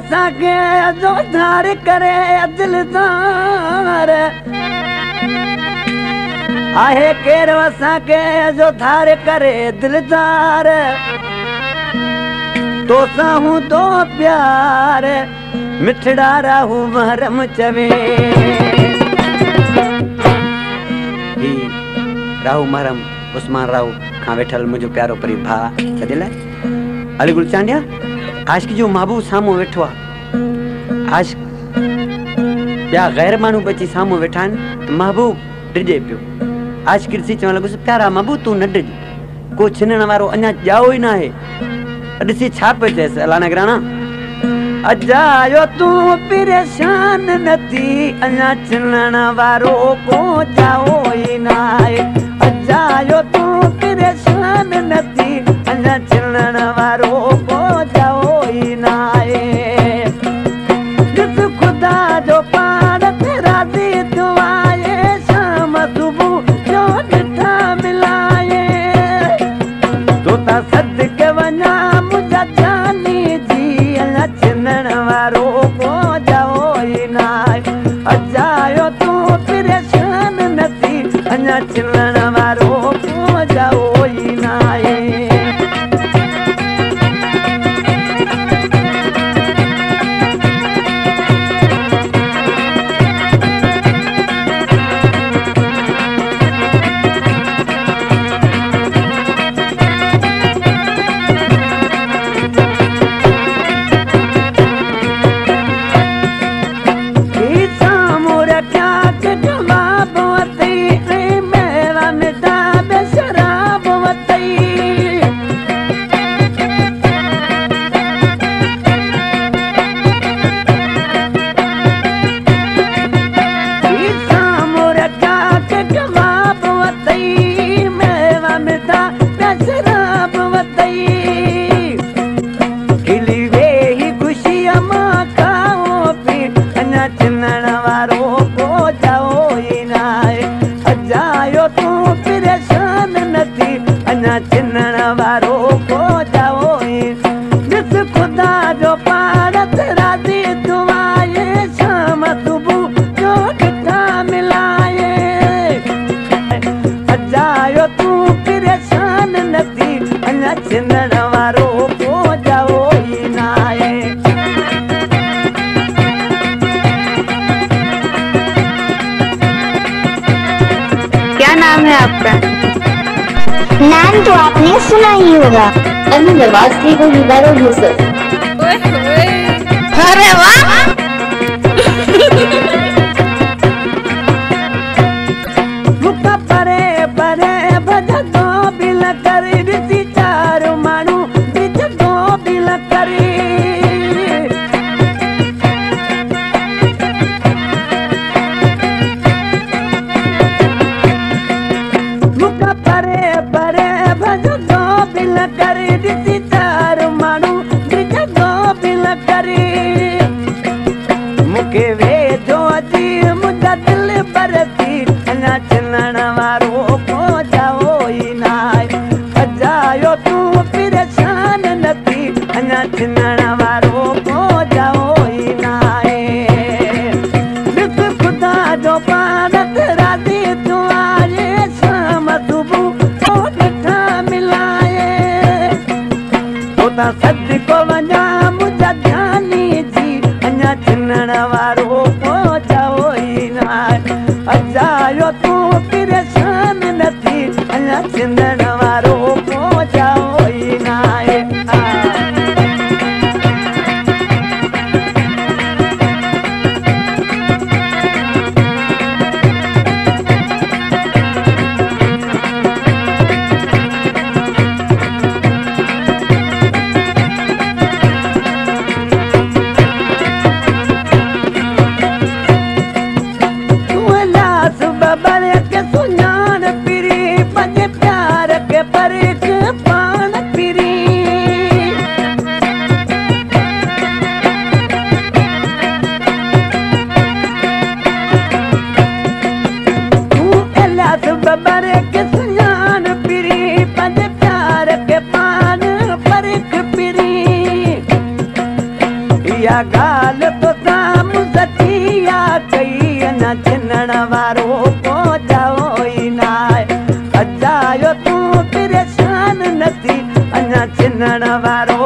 असांखे जो धार करे दिलदार आहे केरु असांखे जो धार करे दिलदार तोसां हूंदो प्यार मिठड़ा राहू महरम चवे राहू महरम उस्मान राहू खां वेठल मुंहिंजो प्यारो परी भाउ छॾे लाइ अली गुल चांडिया आशिक जो महबूब साम्हूं वेठो आहे आशिक ॿिया गैर माण्हू बि अची साम्हूं वेठा आहिनि त महबूब डिॼे पियो आशिक ॾिसी चवणु लॻुसि प्यारा महबूब तूं न डिॼ को छिनण वारो अञा ॼाओ ई न आहे ॾिसी छा पियो चएसि अला नगराणा अजायो तूं परेशान न थी अञा छिनण वारो को ॼाओ ई न आहे अजायो तूं परेशान न थी अञा छिनण वारो को ॼाओ ई न आहे ॾिस ख़ुदा जो पाण ते राज़ी थियो आहे शाम सुबुह जो ॾिठा मिलाए तो त सदके वञा मुंहिंजा जानी जी अञा छिनण वारो को ॼाओ ई न आहे अजायो तूं परेशान न थी अञा छिनण वारो को ॼाओ ई न आहे नाम तो आपने सुना ही होगा अनु नवाज की वो निगारों यूसुफ अरे वाह मुका परे परे भजतो बिल करी ॾिसी चार माण्हू बिजतो बिल करी मुका परे परे भजतो बिल करी ॾिसी चार माण्हू बिजतो बिल करी मूंखे वेझो अची मुंहिंजा दिल बरती अञा छिनण वारो को ॼाओ ई न आहे अजायो तूं परेशान न थी अञा छिनण वारो को ॼाओ ई न आहे ॾिस ख़ुदा जो पाण ते राज़ी थियो आहे शाम सुबुह जो ॾिठा मिलाए तो त सदको वञा मुंहिंजा ध्यानी जी अञा छिनण वारो को ॼाओ ई न आहे अजायो तूं परेशान न थी अञा छिनण वारो को ॼाओ ई न आहे सचिया कई अञा चिनण वारो पहुचाओ ई ना अजायो तूं परेशान नथी अञा चिनण वारो